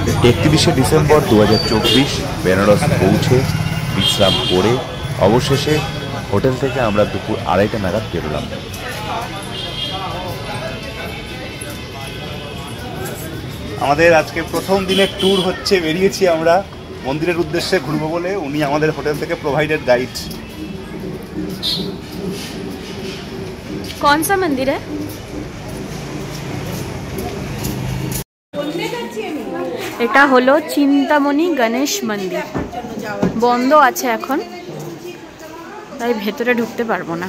31শে December 2024 Benaras পৌঁছে বিশ্রাম করে অবশেষে হোটেল থেকে আমরা দুপুর 2:30 নাগাদ বেরোলাম। আমাদের আজকে প্রথম দিনের ট্যুর হচ্ছে, বেরিয়েছি আমরা মন্দিরের উদ্দেশ্যে ঘুরবো বলে। উনি আমাদের হোটেল থেকে প্রোভাইডেড গাইড। कौन सा मंदिर है? এটা হলো চিন্তামণি গণেশ মন্দির। বন্ধ আছে এখন, তাই ভেতরে ঢুকতে পারবো না।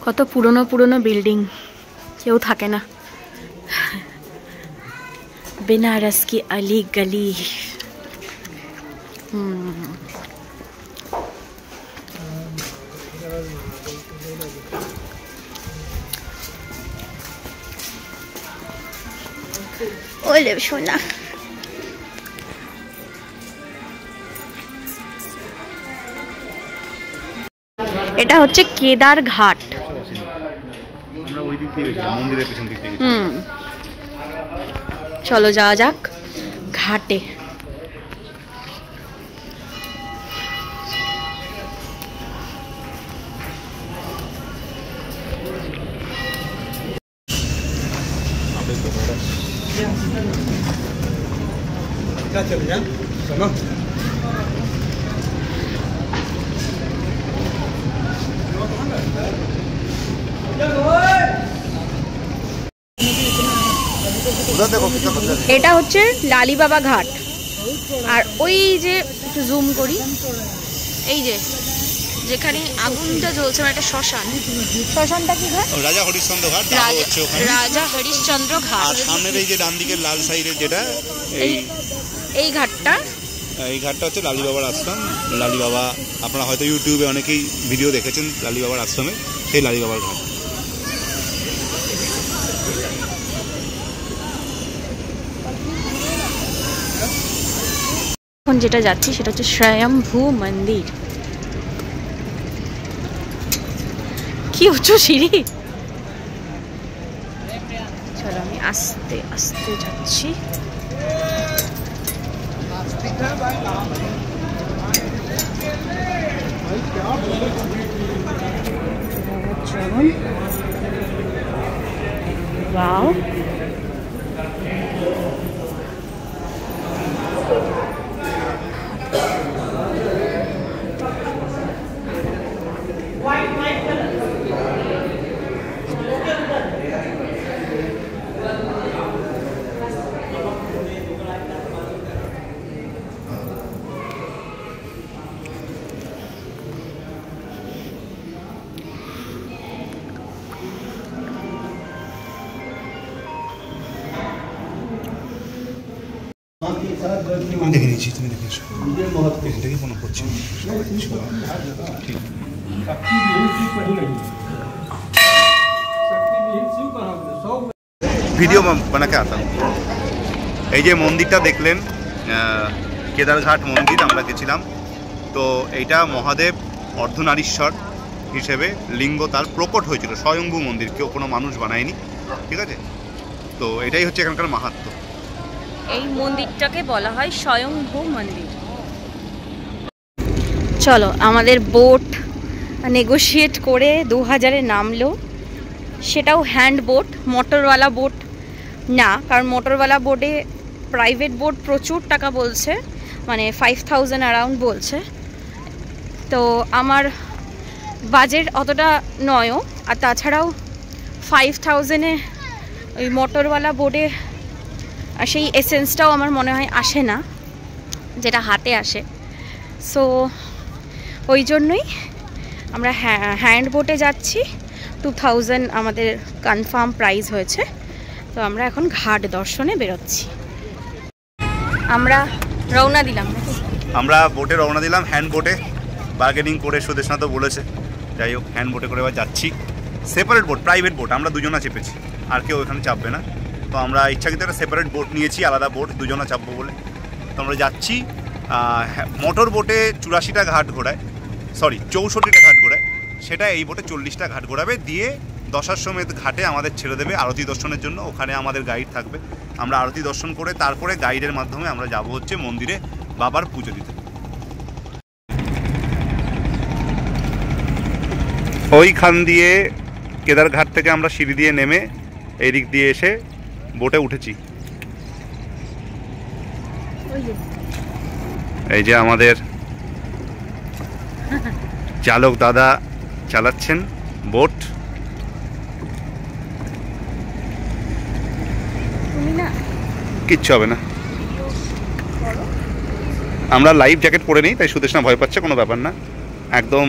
কত পুরনো পুরনো বিল্ডিং, কেউ থাকে না। বেনারস কি অলি গলি। ওলে সোনা, এটা হচ্ছে কেদার ঘাট। চলো যাওয়া যাক ঘাটে। এটা হচ্ছে লালিবাবা ঘাট। আর ওই যে একটু জুম করি, এই যে যেখানে আগুনটা জ্বলছে, একটা শ্মশান। শ্মশানটা কি ঘাট? রাজা হরিশ্চন্দ্র ঘাট। রাজা হরিশ্চন্দ্র ঘাট। আর সামনের এই যে ডান দিকের লাল সাইডে যেটা, এই ঘাটটা, এই ঘাটটা হচ্ছে লালিবাবার আশ্রম। লালিবাবা আপনারা হয়তো ইউটিউবে অনেকেই ভিডিও দেখেছেন লালিবাবার আশ্রমে, সেই লালিবাবার ঘাট। এখন যেটা যাচ্ছি সেটা হচ্ছে স্বয়ম্ভু মন্দির। কি উঁচু সিঁড়ি! চলো আমি আস্তে আস্তে যাচ্ছি। Wow. আমি দেখে নিচ্ছি, তুমি দেখেছো এখান থেকে ফোন করছি। ভিডিও বানাকে আতা। এই যে মন্দিরটা দেখলেন, কেদারঘাট মন্দির, আমরা গেছিলাম। তো এইটা মহাদেব অর্ধনারীশ্বর হিসেবে লিঙ্গ তার প্রকট হয়েছিল, স্বয়ম্ভু মন্দির, কেউ কোনো মানুষ বানায়নি, ঠিক আছে? তো এটাই হচ্ছে এখানকার মাহাত্ম্য। এই মন্দিরটাকে বলা হয় স্বয়ম্ভু মন্দির। চলো, আমাদের বোট নেগোশিয়েট করে 2000-এ নামলো। সেটাও হ্যান্ড বোট, মোটরওয়ালা বোট না, কারণ মোটরওয়ালা বোটে প্রাইভেট বোট প্রচুর টাকা বলছে, মানে 5000 অ্যারাউন্ড বলছে। তো আমার বাজেট অতটা নয়ও, আর তাছাড়াও 5000-এ ওই মোটরওয়ালা বোটে আর সেই এসেন্সটাও আমার মনে হয় আসে না যেটা হাতে আসে। সো ওই জন্যই আমরা হ্যান্ড বোটে যাচ্ছি। 2000 আমাদের কনফার্ম প্রাইস হয়েছে। তো আমরা এখন ঘাট দর্শনে বেরোচ্ছি। আমরা রওনা দিলাম, আমরা বোটে রওনা দিলাম, হ্যান্ড বোটে বার্গেনিং করে সুদেশনা তো বলেছে। যাই হোক, হ্যান্ড বোটে করে এবার যাচ্ছি। সেপারেট বোট, প্রাইভেট বোট, আমরা দুজনা চেপেছি, আর কেউ এখানে চাপবে না। তো আমরা ইচ্ছাকৃত একটা সেপারেট বোট নিয়েছি, আলাদা বোট, দুজনা চাপবো বলে। তো আমরা যাচ্ছি। মোটর বোটে 84টা ঘাট ঘোরায়, সরি 64টা ঘাট ঘোরায়, সেটা এই বোটে 40টা ঘাট ঘোরাবে, দিয়ে দশাশ্বমেধ ঘাটে আমাদের ছেড়ে দেবে আরতি দর্শনের জন্য। ওখানে আমাদের গাইড থাকবে, আমরা আরতি দর্শন করে তারপরে গাইডের মাধ্যমে আমরা যাব হচ্ছে মন্দিরে বাবার পুজো দিতে। ওইখান দিয়ে কেদারঘাট থেকে আমরা সিঁড়ি দিয়ে নেমে এই দিক দিয়ে এসে বোটে উঠেছি। এই যে আমাদের চালক দাদা চালাচ্ছেন বোট। কিচ্ছু হবে না, আমরা লাইফ জ্যাকেট পরে নেই, তাই সুদেশনা ভয় পাচ্ছে, কোনো ব্যাপার না। একদম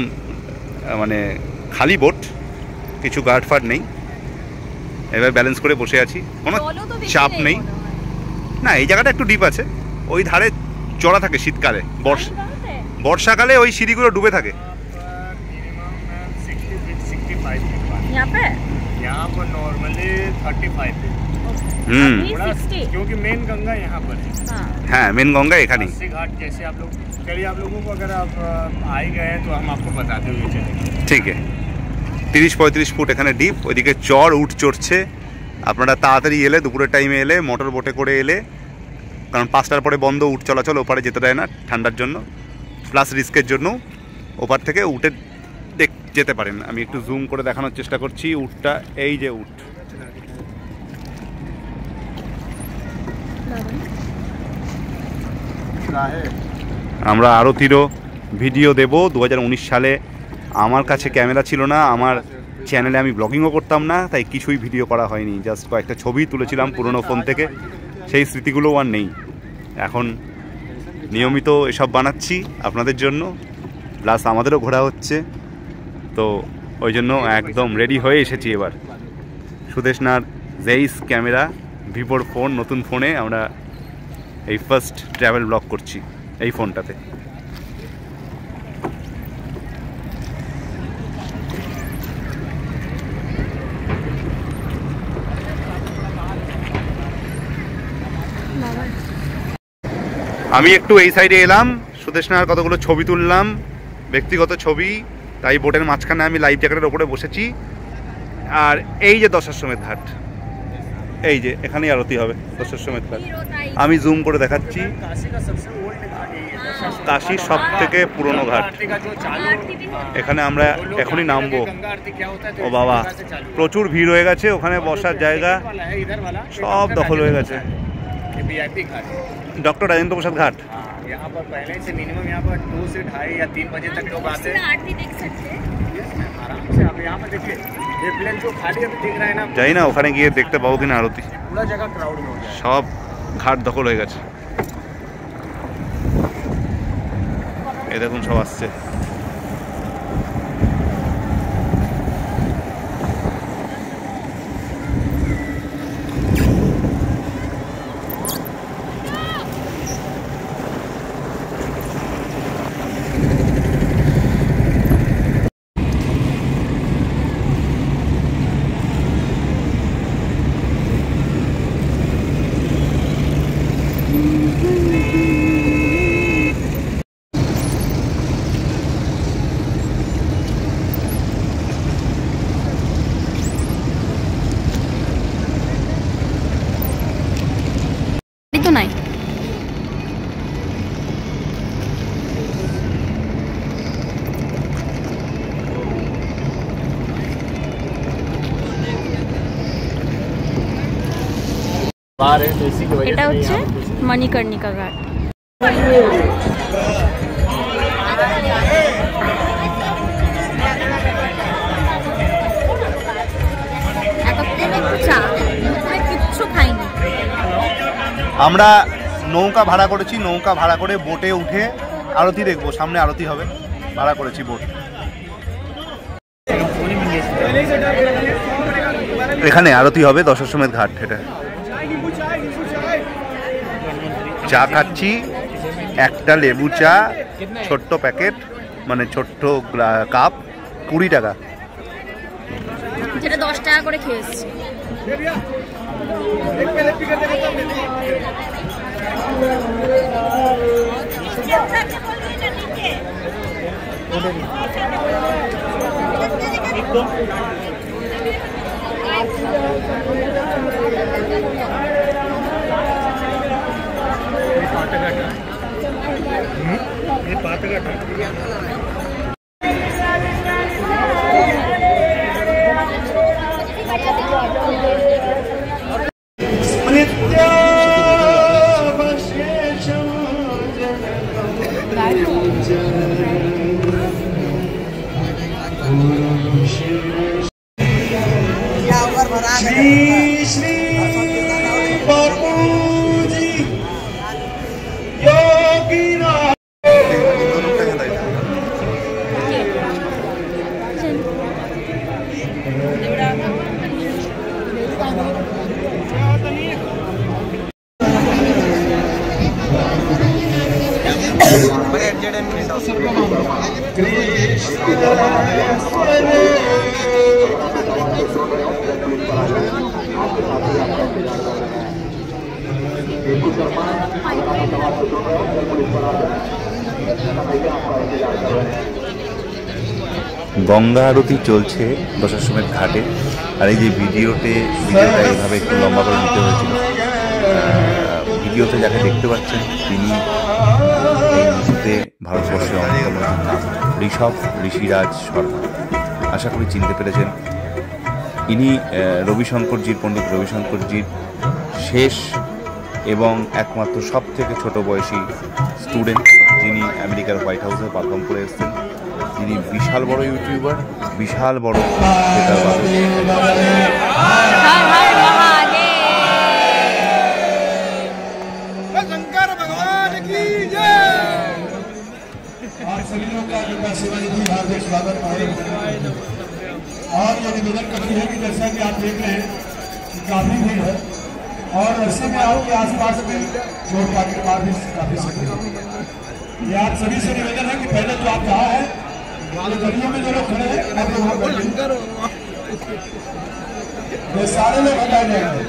মানে খালি বোট, কিছু গার্ড ফার্ড নেই। এবার ব্যালেন্স করে বসে আছি, কোনো চাপ নেই। না, এই জায়গাটা একটু ডিপ আছে, ওই ধারে চড়া থাকে শীতকালে, বর্ষাকালে ওই সিঁড়িগুলো ডুবে থাকে। यहाँ पर नॉर्मली 35 है। क्योंकि मेन गंगा यहाँ पर है। हाँ, मेन गंगा एखाने। अस्सी घाट जैसे आप लोग, चलिए आप लोगों को अगर आप आ ही गए हैं तो हम आपको बताते हुए चलेंगे। ঠিক আছে, 30-35 ফুট এখানে ডিপ, ওইদিকে চড় উঠ চড়ছে। আপনারা তাড়াতাড়ি এলে, দুপুরের টাইমে এলে, মোটর বোটে করে এলে, কারণ 5টার পরে বন্ধ উঠ চলাচল, ওপারে যেতে দেয় না ঠান্ডার জন্য, প্লাস রিস্কের জন্য। ওপার থেকে উঠে যেতে পারেন। আমি একটু জুম করে দেখানোর চেষ্টা করছি উটটা। এই যে উট, আমরা আরতিরও ভিডিও দেব 2019 সালে। আমার কাছে ক্যামেরা ছিল না, আমার চ্যানেলে আমি ব্লগিংও করতাম না, তাই কিছুই ভিডিও করা হয়নি। জাস্ট কয়েকটা ছবি তুলেছিলাম পুরনো ফোন থেকে, সেই স্মৃতিগুলোও আর নেই। এখন নিয়মিত এসব বানাচ্ছি আপনাদের জন্য, প্লাস আমাদেরও ঘোরা হচ্ছে, তো ওই জন্য একদম রেডি হয়ে এসেছি। এবার সুদেশনার জেইস ক্যামেরা, ভিভোর ফোন, নতুন ফোনে আমরা এই ফার্স্ট ট্রাভেল ব্লগ করছি এই ফোনটাতে। আমি একটু এই সাইডে এলাম, সুদেশনার কতগুলো ছবি তুললাম, ব্যক্তিগত ছবি, তাই বোটের মাঝখানে আমি লাইফ জ্যাকেটের ওপরে বসেছি। আর এই যে দশাশ্বমেধ ঘাট, এই যে এখানেই আরতি হবে দশাশ্বমেধ ঘাট। আমি জুম করে দেখাচ্ছি, কাশীর সব থেকে পুরনো ঘাট। এখানে আমরা এখনই নামবো। ও বাবা, প্রচুর ভিড় হয়ে গেছে, ওখানে বসার জায়গা সব দখল হয়ে গেছে। डॉक्टर राजेंद्र प्रसाद घाट यहाँ पर पहले से मिनिमम यहाँ पर 2 से 2:30 या 3 बजे तक लोग आते हैं। आरती देख सकते हैं आराम से। आप यहाँ पर देखिए, ये प्लेन जो खाली अभी दिख रहा है ना, যাই না ওখানে গিয়ে দেখতে পাবো কিনা আরতি। पूरा जगह क्राउड में हो जाए, সব ঘাট দখল হয়ে গেছে। এই দেখুন সব আসছে। তো নাই, এটা হচ্ছে মণিকর্ণিকা ঘাট। কিচ্ছু খাইনি। আমরা নৌকা ভাড়া করেছি, নৌকা ভাড়া করে বোটে উঠে আরতি দেখবো, সামনে আরতি হবে, ভাড়া করেছি বোট। এখানে আরতি হবে দশাশ্বমেধ ঘাট। এটা চা খাচ্ছি, একটা লেবু চা, ছোট্ট প্যাকেট, মানে ছোট্ট কাপ, 20 টাকা, যেটা 10 টাকা করে খেয়ে এসেছি। গঙ্গা আরতি চলছে দশাশ্বমেধ ঘাটে। আর এই যে ভিডিওটা এইভাবে একটু লম্বা করে নিতে হয়েছিল। ভিডিওতে যাকে দেখতে পাচ্ছেন তিনি এই মুহূর্তে ভারতবর্ষের অন্যতম নাম ঋষিরাজ শর্মা। আশা করি চিনতে পেরেছেন। ইনি রবিশঙ্করজির, পণ্ডিত রবিশঙ্করজির শেষ এবং একমাত্র সব থেকে ছোট বয়সী স্টুডেন্ট, যিনি আমেরিকার হোয়াইট হাউসে পারফর্ম করে এসেছেন। তিনি বিশাল বড় ইউটিউবার, বিশাল বড় বেতার বাদক। और ये निवेदन करती है कि जैसा कि आप देख रहे हैं काफी भीड़ है और ऐसे में आपके आसपास में चोट का किरदार भी काफी सक्रिय है। ये आप सभी से निवेदन है कि पहले जो आप जहाँ है गलियों में जो लोग खड़े हैं आप वहाँ बैठे, ये सारे लोग हटाए जाएंगे।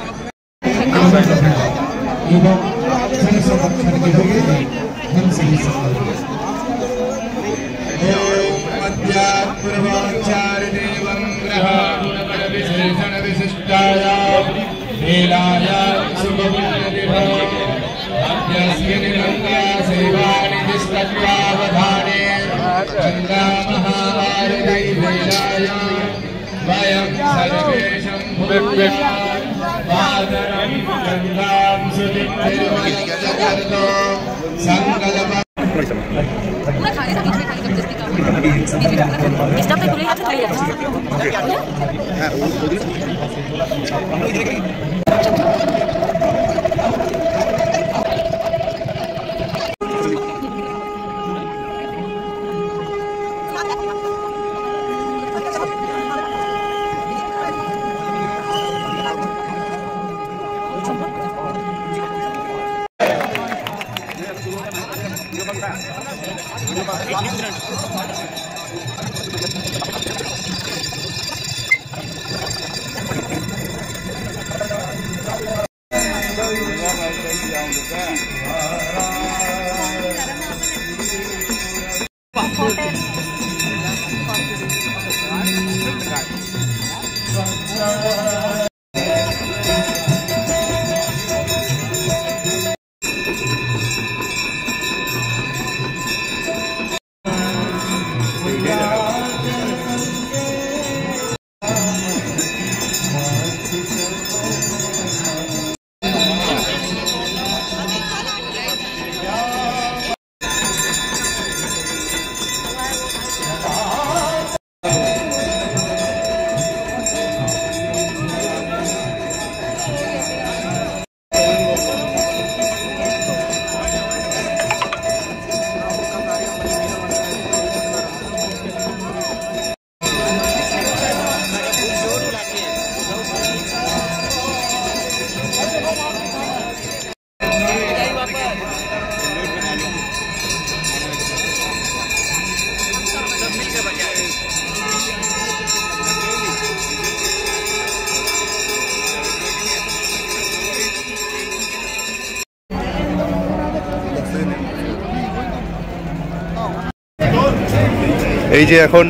এই যে এখন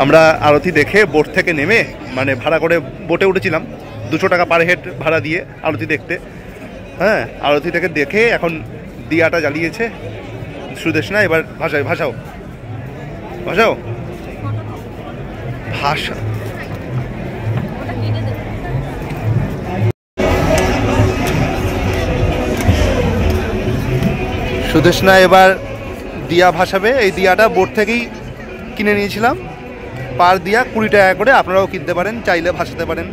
আমরা আরতি দেখে বোট থেকে নেমে মানে ভাড়া করে বোটে উঠেছিলাম 200 টাকা পার হেড ভাড়া দিয়ে আরতি দেখতে। হ্যাঁ, আরতি থেকে দেখে এখন দিয়াটা জ্বালিয়েছে সুদেষ্ণা। এবার ভাষাও ভাষা সুদেষ্ণা এবার দিয়া ভাসাবে। এই দিয়াটা বোট থেকেই কিনে নিয়েছিলাম, পার দিয়া 20 টাকা করে। আপনারাও কিনতে পারেন, চাইলে ভাসাতে পারেন।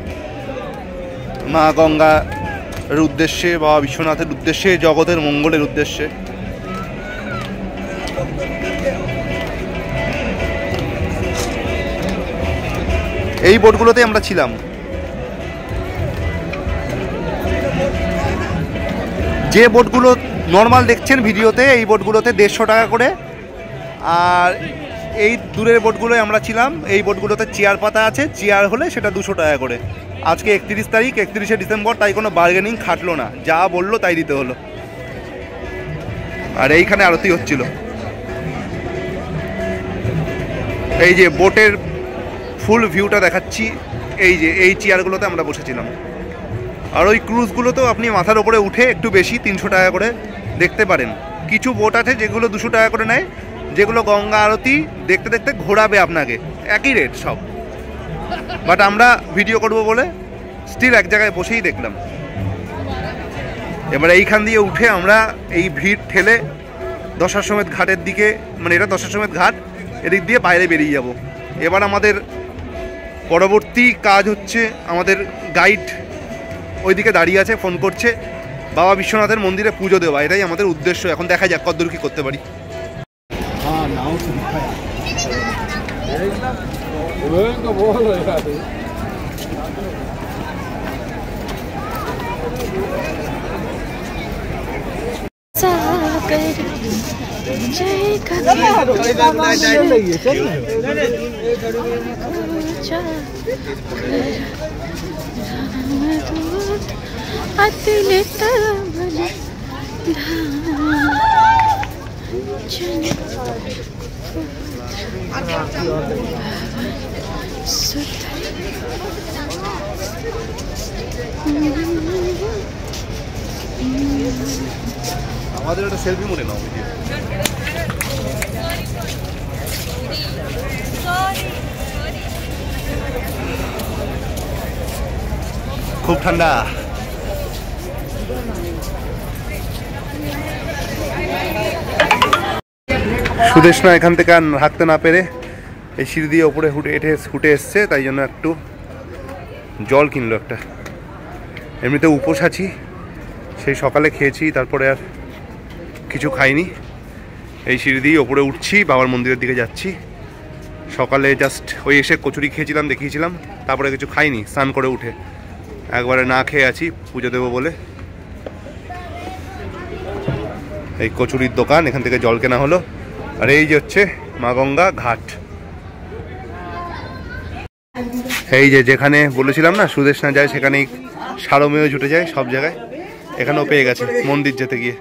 মা গঙ্গার উদ্দেশ্যে, বাবা বিশ্বনাথের উদ্দেশ্যে, জগতের মঙ্গলের উদ্দেশ্যে। এই বোটগুলোতে আমরা ছিলাম। যে বোটগুলো নর্মাল দেখছেন ভিডিওতে, এই বোটগুলোতে 150 টাকা করে। আর এই দূরের বোটগুলোয় আমরা ছিলাম, এই বোটগুলোতে চেয়ার পাতা আছে, চেয়ার হলে সেটা 200 টাকা করে। আজকে 31 তারিখ, 31শে ডিসেম্বর, তাই কোনো বার্গেনিং খাটলো না, যা বললো তাই দিতে হলো। আর এইখানে আরতি হচ্ছিল। এই যে বোটের ফুল ভিউটা দেখাচ্ছি, এই যে এই চেয়ারগুলোতে আমরা বসেছিলাম। আর ওই ক্রুজগুলোতেও আপনি মাথার ওপরে উঠে একটু বেশি 300 টাকা করে দেখতে পারেন। কিছু বোট আছে যেগুলো 200 টাকা করে নেয়, যেগুলো গঙ্গা আরতি দেখতে দেখতে ঘোরাবে আপনাকে, একই রেট সব। বাট আমরা ভিডিও করব বলে স্টিল এক জায়গায় বসেই দেখলাম। এবার এইখান দিয়ে উঠে আমরা এই ভিড় ঠেলে দশাশ্বমেধ ঘাটের দিকে, মানে এটা দশাশ্বমেধ ঘাট, এদিক দিয়ে বাইরে বেরিয়ে যাব। এবার আমাদের পরবর্তী কাজ হচ্ছে, আমাদের গাইড ওইদিকে দাঁড়িয়ে আছে, ফোন করছে, বাবা বিশ্বনাথের মন্দিরে পুজো দেওয়া। এটাই আমাদের উদ্দেশ্য। এখন দেখা যাক কতদূর কি করতে পারি। আমাদের একটা সেলফি মনে নাও। খুব ঠান্ডা। সুদেষ্ণা এখান থেকে আর হাঁটতে না পেরে এই সিঁড়ি দিয়ে ওপরে ছুটে এসছে, তাই জন্য একটু জল কিনলো একটা। এমনিতে উপোস আছি, সেই সকালে খেয়েছি, তারপরে আর কিছু খাইনি। এই সিঁড়ি দিয়ে ওপরে উঠছি, বাবার মন্দিরের দিকে যাচ্ছি। সকালে জাস্ট ওই এসে কচুরি খেয়েছিলাম, দেখিয়েছিলাম, তারপরে কিছু খাইনি। স্নান করে উঠে একবারে না খেয়ে আছি পুজো দেবো বলে। এই কচুরির দোকান, এখান থেকে জল কেনা হলো। আর এই যে হচ্ছে মা গঙ্গা ঘাট। এই যে যেখানে বলেছিলাম না সুদেষ্ণা যায়, সেখানেই সারমেয় জুটে যায় সব জায়গায়। এখানেও পেয়ে গেছে মন্দির যেতে গিয়ে।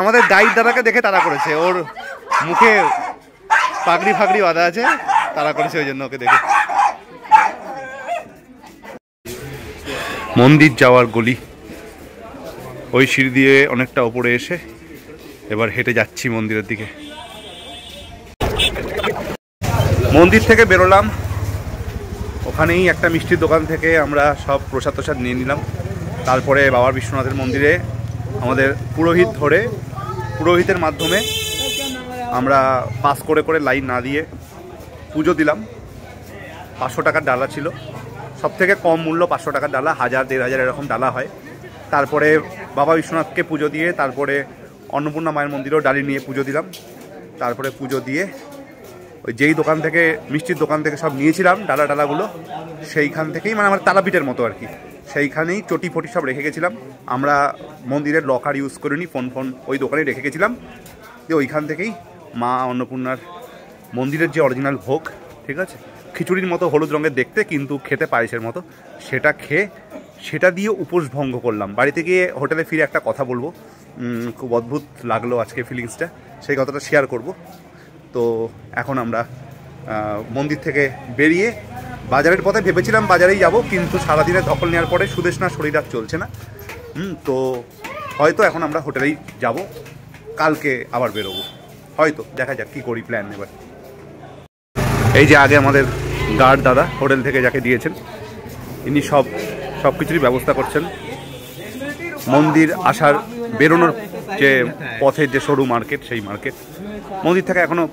আমাদের গাইড দাদাকে দেখে তারা করেছে, ওর মুখে পাগড়ি ফাগড়ি বাঁধা আছে, তারা করেছে ওই জন্য ওকে দেখে। মন্দির যাওয়ার গলি, ওই সিঁড়ি দিয়ে অনেকটা ওপরে এসে এবার হেঁটে যাচ্ছি মন্দিরের দিকে। মন্দির থেকে বেরোলাম, ওখানেই একটা মিষ্টির দোকান থেকে আমরা সব প্রসাদ টসাদ নিয়ে নিলাম। তারপরে বাবার বিশ্বনাথের মন্দিরে আমাদের পুরোহিত ধরে, পুরোহিতের মাধ্যমে আমরা পাস করে করে লাইন না দিয়ে পুজো দিলাম। 500 টাকার ডালা ছিল, সব থেকে কম মূল্য 500 টাকার ডালা, 1000 1500 এরকম ডালা হয়। তারপরে বাবা বিশ্বনাথকে পুজো দিয়ে তারপরে অন্নপূর্ণা মায়ের মন্দিরেও ডালি নিয়ে পুজো দিলাম। তারপরে পুজো দিয়ে ওই যেই দোকান থেকে, মিষ্টির দোকান থেকে সব নিয়েছিলাম ডালাগুলো, সেইখান থেকেই, মানে আমার তারাপীঠের মতো আর কি, সেইখানেই চটি ফটি সব রেখে গেছিলাম। আমরা মন্দিরের লকার ইউজ করিনি, ফোন ওই দোকানেই রেখে গেছিলাম। যে ওইখান থেকেই মা অন্নপূর্ণার মন্দিরের যে অরিজিনাল ভোগ, ঠিক আছে, খিচুড়ির মতো হলুদ রঙের দেখতে, কিন্তু খেতে পায়েসের মতো। সেটা খেয়ে সেটা দিয়ে উপোস ভঙ্গ করলাম। বাড়িতে গিয়ে হোটেলে ফিরে একটা কথা বলবো, খুব অদ্ভুত লাগলো আজকে ফিলিংসটা, সেই কথাটা শেয়ার করব। তো এখন আমরা মন্দির থেকে বেরিয়ে বাজারের পথে ভেবেছিলাম বাজারেই যাব, কিন্তু সারাদিনে ধকল নেওয়ার পরে সুদেষ্ণা শরীর আর চলছে না। তো হয়তো এখন আমরা হোটেলেই যাব, কালকে আবার বেরোবো হয়তো, দেখা যাক কী করি প্ল্যান এবার। এই যে আগে আমাদের গার্ড দাদা হোটেল থেকে যাকে দিয়েছেন, ইনি সব কিছুরই ব্যবস্থা করছেন। মন্দির আসার বেরোনোর যে পথের যে সরু মার্কেট, সেই মার্কেট মন্দির থেকে এখনও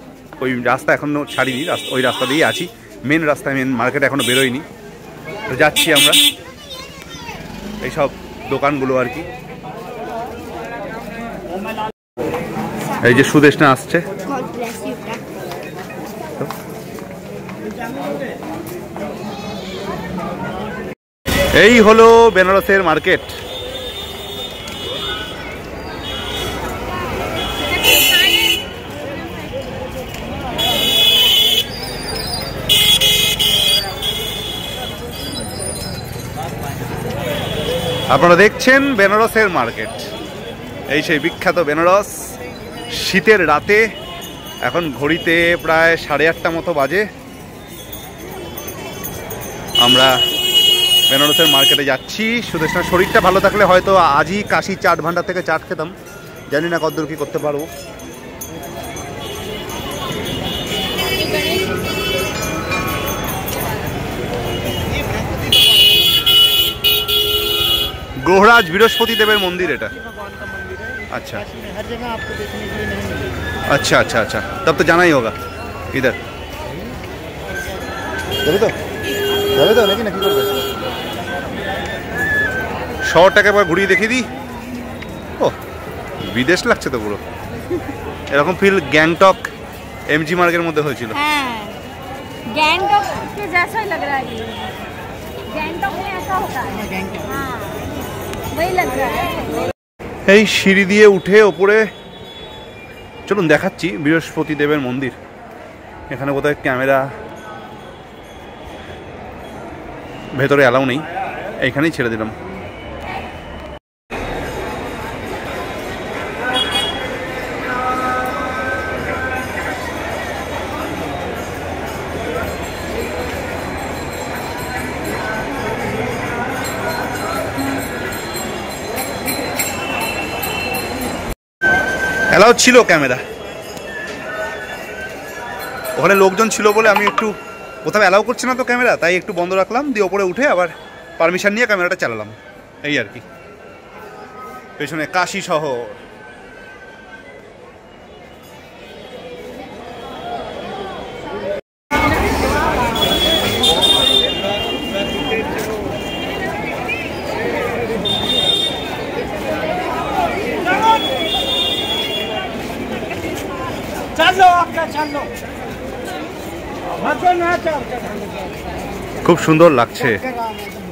ওই রাস্তা এখনও ছাড়িনি, ওই রাস্তা দিয়েই আছি। মেন রাস্তায়, মেন মার্কেট এখনও বেরোয়নি। তো যাচ্ছি আমরা এইসব দোকানগুলো আর কি। এই যে সুদেষ্ণা আসছে। এই হলো বেনারসের মার্কেট। আপনারা দেখছেন বেনারসের মার্কেট, এই সেই বিখ্যাত বেনারস। শীতের রাতে এখন ঘড়িতে প্রায় 8:30 মতো বাজে। আমরা বেনারসের মার্কেটে যাচ্ছি। সুদেষ্ণার শরীরটা ভালো থাকলে হয়তো আজই কাশি চাট ভান্ডার থেকে চাট খেতাম, জানি না কতদূর কি করতে পারবো। गोहराज बृहस्पति देवर मंदिर এটা। अच्छा हर जगह आपको देखने के लिए नहीं मिलेगी। अच्छा अच्छा अच्छा, तब तो जाना ही होगा इधर। যাবে তো নাকি নাকি করবে? 100 টাকা পর ঘুরিয়ে দেখিয়ে দিই। ও বিদেশ লাগছে তো পুরো, এরকম ফিল গ্যাংটক এমজি মার্গের মধ্যে হয়েছিল। হ্যাঁ, গ্যাংটক के जैसा ही लग रहा है ये। गैंगटॉक में ऐसा होता है। हाँ, वही लग रहा है। এই সিঁড়ি দিয়ে উঠে ওপরে চলুন দেখাচ্ছি বৃহস্পতি দেবের মন্দির। এখানে বোধহয় ক্যামেরা ভেতরে অ্যালাউ নেই, এইখানেই ছেড়ে দিলাম। অ্যালাউ ছিল ক্যামেরা, ওখানে লোকজন ছিল বলে আমি একটু, কোথাও অ্যালাউ করছে না তো ক্যামেরা, তাই একটু বন্ধ রাখলাম, দিয়ে ওপরে উঠে আবার পারমিশন নিয়ে ক্যামেরাটা চালালাম, এই আর কি। পেছনে কাশী শহর। খুব সুন্দর লাগছে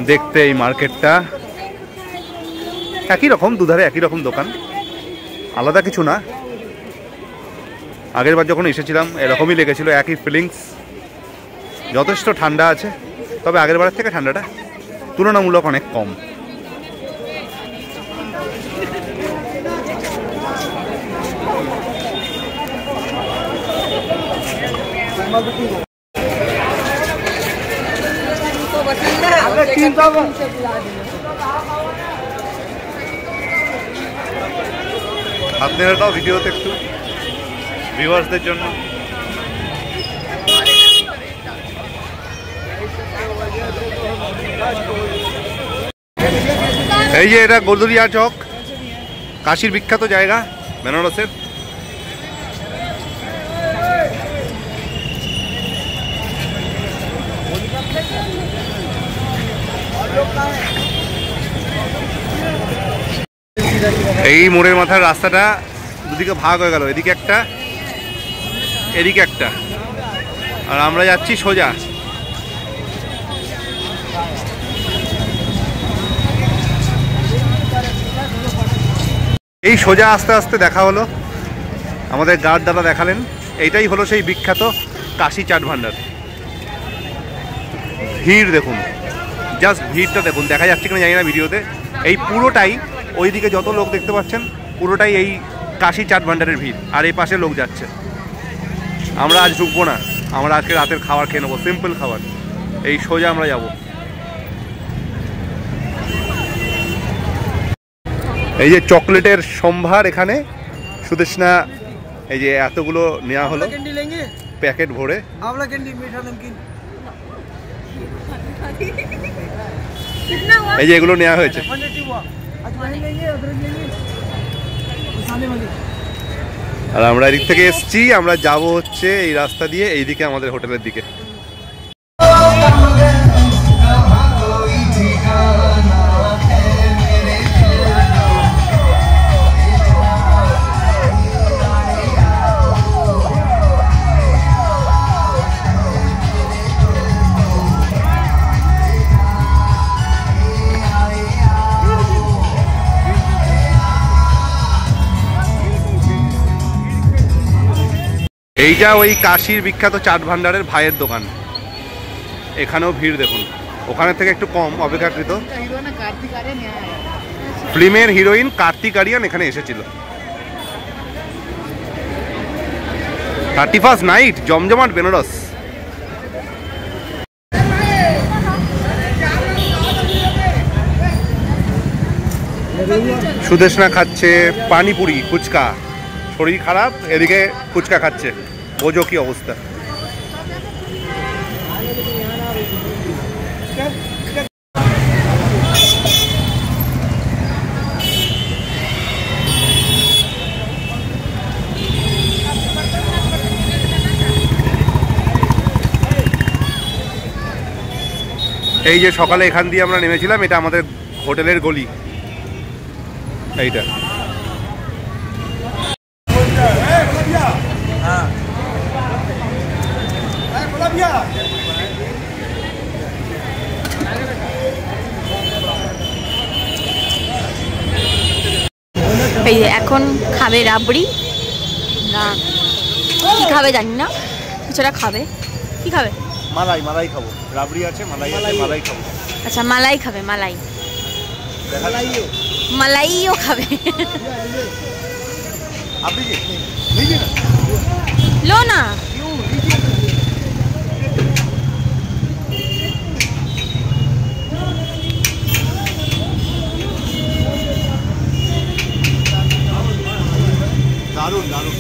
দেখতে এই মার্কেটটা। একই রকম, দুধারে একই রকম দোকান, আলাদা কিছু না। আগের বার যখন এসেছিলাম এরকমই লেগেছিল, একই ফিলিংস। যথেষ্ট ঠান্ডা আছে, তবে আগের বারের থেকে ঠান্ডাটা তুলনামূলক অনেক কম। আপনারাও ভিডিওতে একটু ভিউয়ার্সদের জন্য। এই যে এটা গোলদুরিয়া চক, কাশীর বিখ্যাত জায়গা বেনারসের। এই মোড়ের মাথার রাস্তাটা দুদিকে ভাগ হয়ে গেল, এদিকে একটা এদিকে একটা, আর আমরা যাচ্ছি সোজা। এই সোজা আস্তে আস্তে দেখা হলো, আমাদের গার্ড দাদা দেখালেন এইটাই হলো সেই বিখ্যাত কাশী চাট ভান্ডার। ভিড় দেখুন, জাস্ট ভিড়টা দেখুন, দেখা যাচ্ছে কিনা জানি না ভিডিওতে। এই পুরোটাই ওইদিকে যত লোক দেখতে পাচ্ছেন পুরোটাই এই কাশী চাট ভান্ডারের ভিড়, আর এই পাশে লোক যাচ্ছে। আমরা আজ ঢুকবো না, আমরা আজকে রাতের খাবার খেয়ে নেবো, সিম্পল খাবার। এই সোজা আমরা যাব। এই যে চকলেটের সম্ভার এখানে সুদেষ্ণা, এই যে এতগুলো নেওয়া হলো প্যাকেট ভরে। এই যে এগুলো নেওয়া হয়েছে। আর আমরা এদিক থেকে এসছি, আমরা যাব হচ্ছে এই রাস্তা দিয়ে এইদিকে আমাদের হোটেলের দিকে। এইটা ওই কাশীর বিখ্যাত চাট ভান্ডারের ভাইয়ের দোকান। এখানেও ভিড় দেখুন, ওখানের থেকে একটু কম অপেক্ষাকৃত। ফিল্মের হিরোইন কার্তিক আরিয়ান এখানে এসেছিল। 31st নাইট জমজমাট বেনারস। সুদেষ্ণা খাচ্ছে পানিপুরি ফুচকা, শরীর খারাপ, এদিকে ফুচকা খাচ্ছে, বোঝো কি অবস্থা। এই যে সকালে এখান দিয়ে আমরা নেমেছিলাম, এটা আমাদের হোটেলের গলি এইটা। এই যে এখন খাবে রাবড়ি, না কি খাবে জানি না, কিছুটা খাবে। কি খাবে? মালাই, মালাই খাবো। রাবড়ি আছে, মালাই আছে, মালাই খাবো। আচ্ছা মালাই খাবে, মালাই, মালাইও খাবে। আপনি কি লো না, দারুণ দারুণ।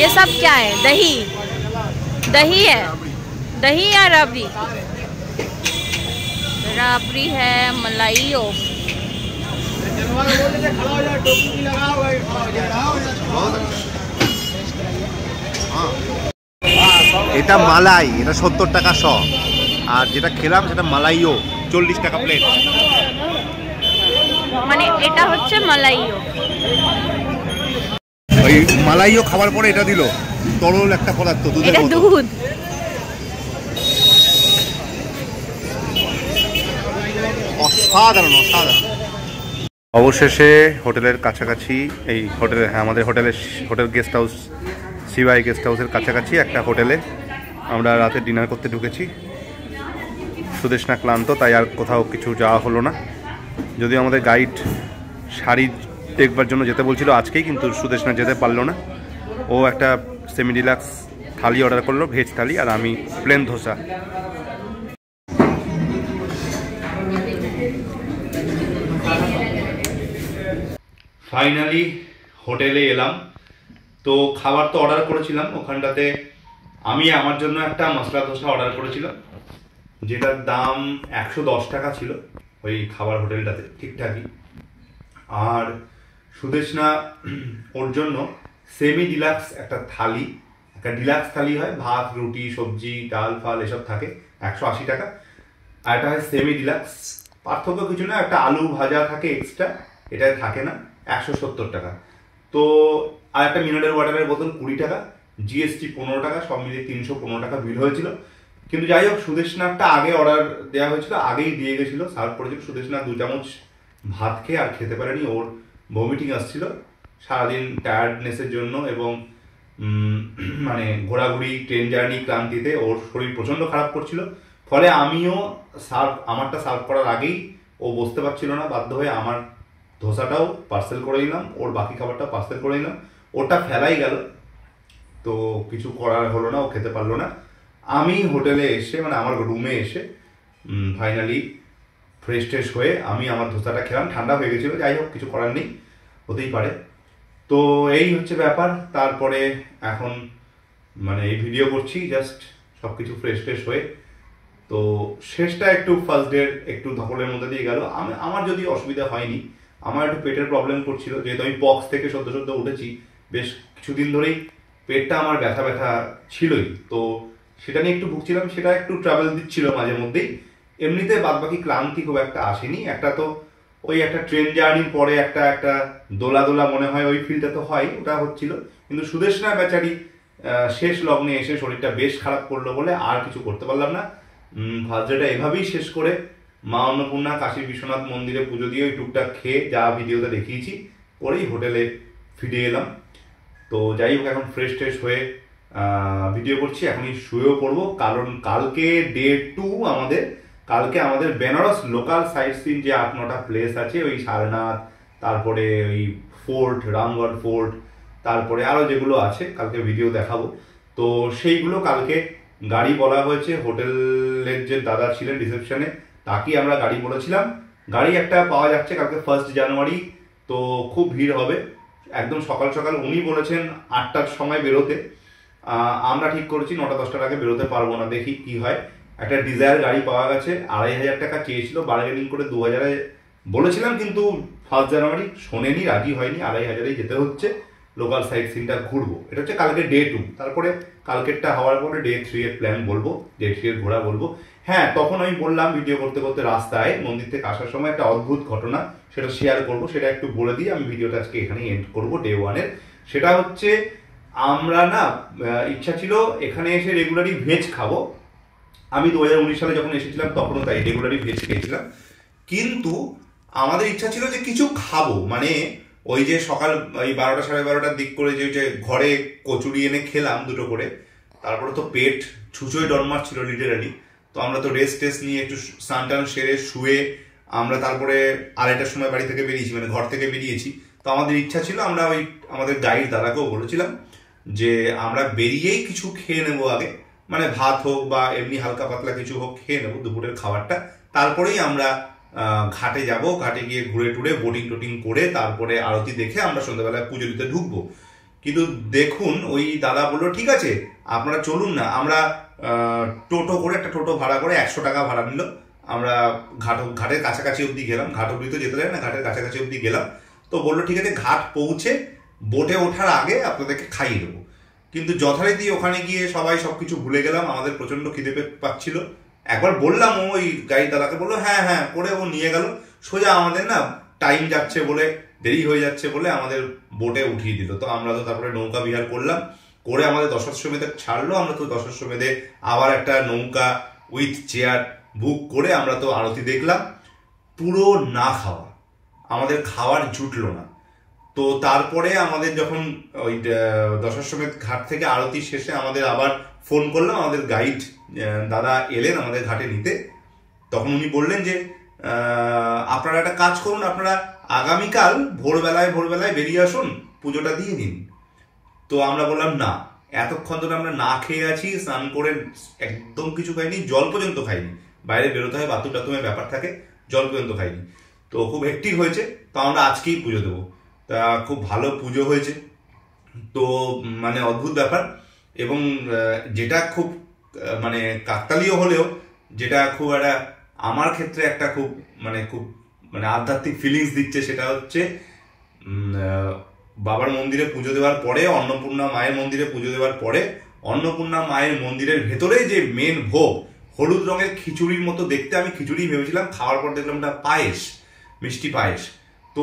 ये सब क्या है? दही, दही है, दही या राबड़ी? राबड़ी है, मलाइयो। এটা মালাই, এটা 70 টাকা শ। আর যেটা খেলাম সেটা মালাইও, 40 টাকা প্লেট। মানে এটা হচ্ছে মালাইও। ওই মালাইও খাবার পরে এটা দিল, তরল একটা পদার্থ, দুধের এটা মতো। দুধ। অসাধারণ অসাধারণ। অবশেষে হোটেলের কাছাকাছি, এই হোটেলে, হ্যাঁ আমাদের hotel guest house, CY guest হাউসের কাছাকাছি একটা হোটেলে আমরা রাতে ডিনার করতে ঢুকেছি। সুদেষ্ণা ক্লান্ত, তাই আর কোথাও কিছু যাওয়া হলো না। যদিও আমাদের গাইড শাড়ি দেখবার জন্য যেতে বলছিল আজকেই, কিন্তু সুদেষ্ণা যেতে পারলো না। ও একটা সেমি ডিলাক্স থালি অর্ডার করলো, ভেজ থালি, আর আমি প্লেন ধোসা। ফাইনালি হোটেলে এলাম। তো খাবার তো অর্ডার করেছিলাম, ওখানটাতে আমি আমার জন্য একটা মশলা ধোসা অর্ডার করেছিলাম, যেটার দাম 110 টাকা ছিল ওই খাবার হোটেলটাতে, ঠিকঠাকই। আর সুদেষ্ণা ওর জন্য সেমি ডিলাক্স একটা থালি, একটা ডিলাক্স থালি হয়, ভাত রুটি সবজি ডাল ফাল এসব থাকে, 180 টাকা। আর এটা হয় সেমি ডিলাক্স, পার্থক্য কিছু না, একটা আলু ভাজা থাকে এক্সট্রা, এটা থাকে না, 170 টাকা। তো আর একটা মিনারেল ওয়াটারের বোতল 20 টাকা, জিএসটি 15 টাকা, সব মিলিয়ে 315 টাকা বিল হয়েছিল। কিন্তু যাই হোক, সুদেষ্ণাটা আগে অর্ডার দেওয়া হয়েছিল, আগেই দিয়ে গেছিলো, সার্ভ করেছিল। সুদেষ্ণা 2 চামচ ভাত খেয়ে আর খেতে পারেনি, ওর ভমিটিং আসছিল সারাদিন টায়ার্ডনেসের জন্য, এবং মানে ঘোরাঘুরি ট্রেন জার্নি ক্লান্তিতে ওর শরীর প্রচণ্ড খারাপ করছিল, ফলে আমিও আমারটা সার্ভ করার আগেই ও বসতে পারছিল না, বাধ্য হয়ে আমার ধোসাটাও পার্সেল করে নিলাম, ওর বাকি খাবারটা পার্সেল করে নিলাম। ওটা ফেলাই গেল, তো কিছু করার হলো না, ও খেতে পারলো না। আমি হোটেলে এসে মানে আমার রুমে এসে ফাইনালি ফ্রেশ ট্রেশ হয়ে আমি আমার ধোসাটা খেলাম, ঠান্ডা হয়ে গেছিলো, যাই হোক কিছু করার নেই, হতেই পারে। তো এই হচ্ছে ব্যাপার। তারপরে এখন মানে এই ভিডিও করছি জাস্ট সব কিছু ফ্রেশ ট্রেশ হয়ে। তো শেষটা একটু ফার্স্ট ডে একটু ধকলের মধ্যে দিয়ে গেল। আমার যদি অসুবিধা হয়নি, আমার একটু পেটের প্রবলেম করছিল, যেহেতু আমি পক্স থেকে সদ্য উঠেছি, বেশ কিছুদিন ধরেই পেটটা আমার ব্যথা ব্যথা ছিলই, তো সেটা নিয়ে একটু ভুগছিলাম, সেটা একটু ট্রাভেল দিচ্ছিল মাঝে মধ্যেই। এমনিতে বাদবাকি ক্লান্তি খুব একটা আসেনি। একটা তো ওই একটা ট্রেন জার্নির পরে একটা দোলা দোলা মনে হয়, ওই ফিলটা তো হয়, ওটা হচ্ছিল। কিন্তু সুদেশনা বেচারি শেষ লগ্নে এসে শরীরটা বেশ খারাপ করলো বলে আর কিছু করতে পারলাম না। ফার্স্ট ডেটা এভাবেই শেষ করে মা অন্নপূর্ণা কাশী বিশ্বনাথ মন্দিরে পুজো দিয়ে ওই টুকটাক খেয়ে যা ভিডিওতে দেখিয়েছি পরেই হোটেলে ফিরে এলাম। তো যাই হোক, এখন ফ্রেশ ট্রেশ হয়ে ভিডিও করছি, এখনই শুয়েও পড়বো, কারণ কালকে ডে 2 কালকে আমাদের বেনারস লোকাল সাইট সিন যে 8-9টা প্লেস আছে, ওই সারনাথ, তারপরে ওই ফোর্ট, রামগড় ফোর্ট, তারপরে আরও যেগুলো আছে কালকে ভিডিও দেখাবো। তো সেইগুলো কালকে গাড়ি বলা হয়েছে, হোটেলের যে দাদা ছিলেন রিসেপশনে তাকেই আমরা গাড়ি বলেছিলাম। গাড়ি একটা পাওয়া যাচ্ছে কালকে 1 জানুয়ারি, তো খুব ভিড় হবে। একদম সকাল সকাল উনি বলেছেন 8টার সময় বেরোতে, আমরা ঠিক করেছি 9টা-10টার আগে বেরোতে পারবো না, দেখি কি হয়। একটা ডিজায়ার গাড়ি পাওয়া গেছে, 2500 টাকা চেয়েছিল, বার্গেনিং করে 2000-এ বলেছিলাম, কিন্তু 1 জানুয়ারি শোনেনি, রাজি হয়নি, 2500-এই যেতে হচ্ছে, লোকাল সাইট সিনটা ঘুরবো। এটা হচ্ছে কালকে ডে 2। তারপরে কালকেরটা হওয়ার পরে ডে 3 এর প্ল্যান বলবো, ডে 3 এর ঘোরা বলবো। হ্যাঁ, তখন আমি বললাম ভিডিও করতে করতে রাস্তায় মন্দির থেকে আসার সময় একটা অদ্ভুত ঘটনা, সেটা শেয়ার করবো, সেটা একটু বলে দিয়ে আমি ভিডিওটা আজকে এখানেই এন্ড করবো ডে 1-এর। সেটা হচ্ছে আমরা না ইচ্ছা ছিল এখানে এসে রেগুলারই ভেজ খাবো। আমি 2019 সালে যখন এসেছিলাম তখনও তাই রেগুলারই ভেজ খেয়েছিলাম, কিন্তু আমাদের ইচ্ছা ছিল যে কিছু খাবো, মানে ওই যে সকাল ওই 12টা-12:30 দিক করে যে ঘরে কচুরি এনে খেলাম 2টো করে, তারপরে তো পেট ছুঁচোয় ডনমার ছিল লিটারালি। তো আমরা তো রেস্ট টেস্ট নিয়ে একটু স্নান সেরে শুয়ে আমরা তারপরে 2:30টার সময় বাড়ি থেকে বেরিয়েছি, মানে ঘর থেকে বেরিয়েছি। তো আমাদের ইচ্ছা ছিল, আমরা ওই আমাদের গাইড দাদাকেও বলেছিলাম যে আমরা বেরিয়েই কিছু খেয়ে নেবো আগে, মানে ভাত হোক বা এমনি হালকা পাতলা কিছু হোক খেয়ে নেবো দুপুরের খাবারটা, তারপরেই আমরা ঘাটে যাব, ঘাটে গিয়ে ঘুরে টুরে বোটিং টোটিং করে তারপরে আরতি দেখে আমরা সন্ধ্যাবেলায় পুজো দিতে ঢুকবো। কিন্তু দেখুন ওই দাদা বললো ঠিক আছে আপনারা চলুন না, আমরা টোটো করে একটা টোটো ভাড়া করে 100 টাকা ভাড়া নিল। আমরা ঘাটের কাছাকাছি অবধি গেলাম, ঘাট অবধি তো যেতে যায় না, ঘাটের কাছাকাছি অবধি গেলাম। তো বললো ঠিক আছে ঘাট পৌঁছে বোটে ওঠার আগে আপনাদেরকে খাইয়ে দেবো। কিন্তু যথারীতি ওখানে গিয়ে সবাই সবকিছু ভুলে গেলাম, আমাদের প্রচন্ড খিদে পাচ্ছিল। একবার বললাম, ওই গাইড দাদাকে বললো হ্যাঁ হ্যাঁ করে ও নিয়ে গেল, সোজা আমাদের না টাইম যাচ্ছে বলে, দেরি হয়ে যাচ্ছে বলে আমাদের বোটে উঠিয়ে দিল। তো আমরা তো তারপরে নৌকা বিহার করলাম, করে আমাদের দশাশ্বমেধে ছাড়লো। আমরা তো দশাশ্বমেধে আবার একটা নৌকা উইথ চেয়ার বুক করে আমরা তো আরতি দেখলাম, পুরো না খাওয়া, আমাদের খাওয়ার জুটলো না। তো তারপরে আমাদের যখন ওই দশাশ্বমেধ ঘাট থেকে আরতি শেষে আমাদের আবার ফোন করলাম, আমাদের গাইড দাদা এলেন আমাদের ঘাটে নিতে। তখন উনি বললেন যে আপনারা একটা কাজ করুন, আপনারা আগামীকাল ভোরবেলায় বেরিয়ে আসুন, পুজোটা দিয়ে দিন। তো আমরা বললাম না, এতক্ষণ ধরে আমরা না খেয়ে আছি, স্নান করে একদম কিছু খাইনি, জল পর্যন্ত খাইনি, বাইরে বেরোতে হয় বাথরুম টাথরুমের ব্যাপার থাকে, জল পর্যন্ত খাইনি। তো খুব হেক্টিক হয়েছে, তো আমরা আজকেই পুজো দেবো। তা খুব ভালো পুজো হয়েছে, তো মানে অদ্ভুত ব্যাপার। এবং যেটা খুব মানে কাকতালীয় হলেও যেটা খুব একটা আমার ক্ষেত্রে একটা খুব মানে আধ্যাত্মিক ফিলিংস দিচ্ছে, সেটা হচ্ছে বাবার মন্দিরে পুজো দেওয়ার পরে, অন্নপূর্ণা মায়ের মন্দিরে পুজো দেওয়ার পরে, অন্নপূর্ণা মায়ের মন্দিরের ভেতরে যে মেন ভোগ, হলুদ রঙের খিচুড়ির মতো দেখতে, আমি খিচুড়ি ভেবেছিলাম, খাওয়ার পর দেখলাম ওটা পায়েস, মিষ্টি পায়েস। তো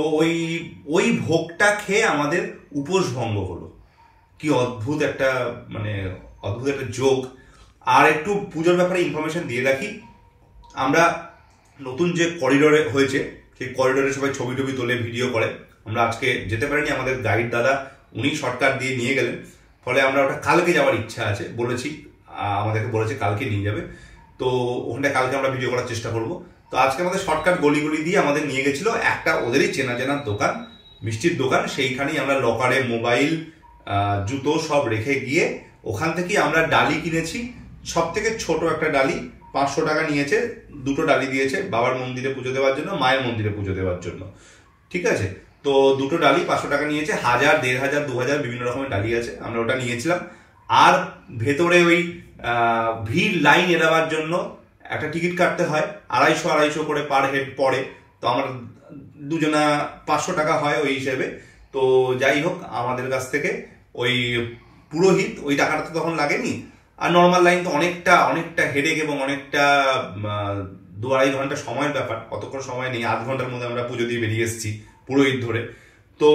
ওই ভোগটা খেয়ে আমাদের উপোস ভঙ্গ হলো। কি অদ্ভুত একটা যোগ। আর একটু পুজোর ব্যাপারে ইনফরমেশন দিয়ে রাখি, আমরা নতুন যে করিডোরে হয়েছে সেই করিডোরে সবাই ছবি টবি তোলে, ভিডিও করে। আমরা আজকে যেতে পারিনি, আমাদের গাইড দাদা উনি শর্টকাট দিয়ে নিয়ে গেলেন। ফলে আমরা ওটা কালকে যাওয়ার ইচ্ছা আছে, বলেছি, আমাদেরকে বলেছে কালকে নিয়ে যাবে। তো ওখানটা কালকে আমরা ভিডিও করার চেষ্টা করব। তো আজকে আমাদের শর্টকাট গলি দিয়ে আমাদের নিয়ে গেছিলো একটা ওদেরই চেনা দোকান, মিষ্টির দোকান। সেইখানেই আমরা লকারে মোবাইল, জুতো সব রেখে গিয়ে ওখান থেকেই আমরা ডালি কিনেছি। সব থেকে ছোট একটা ডালি 500 টাকা নিয়েছে, 2টো ডালি দিয়েছে, বাবার মন্দিরে পুজো দেওয়ার জন্য, মায়ের মন্দিরে পুজো দেওয়ার জন্য, ঠিক আছে। তো 2টো ডালি 500 টাকা নিয়েছে, 1000, 1500, 2000 বিভিন্ন রকমের ডালি আছে, আমরা ওটা নিয়েছিলাম। আর ভেতরে ওই ভিড় লাইন এড়াবার জন্য একটা টিকিট কাটতে হয়, 250 করে পার হেড পড়ে। তো আমার দুজনা 500 টাকা হয় ওই হিসেবে। তো যাই হোক, আমাদের কাছ থেকে ওই পুরোহিত ওই টাকাটা তো তখন লাগেনি। আর নর্মাল লাইন তো অনেকটা হেডেক এবং অনেকটা 2-2.5 ঘন্টা সময়ের ব্যাপার, অতক্ষণ সময় নেই, 8 ঘন্টার মধ্যে আমরা পুজো দিয়ে বেরিয়ে এসেছি পুরোহিত ধরে। তো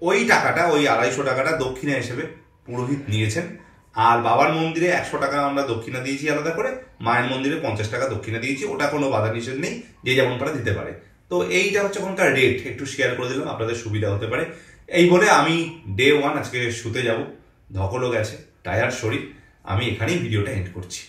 ওই টাকাটা, ওই 250 টাকাটা দক্ষিণা হিসেবে পুরোহিত নিয়েছেন। আর বাবার মন্দিরে 100 টাকা আমরা দক্ষিণা দিয়েছি আলাদা করে, মায়ের মন্দিরে 50 টাকা দক্ষিণা দিয়েছি। ওটা কোনো বাধা নিষেধ নেই, যে যেমন পারে দিতে পারে। তো এইটা হচ্ছে ওখানকার রেট, একটু শেয়ার করে দিলাম, আপনাদের সুবিধা হতে পারে। এই বলে আমি ডে 1 আজকে শুতে যাব, ধকলও গেছে, টায়ার্ড শরীর, আমি এখানেই ভিডিওটা এন্ড করছি।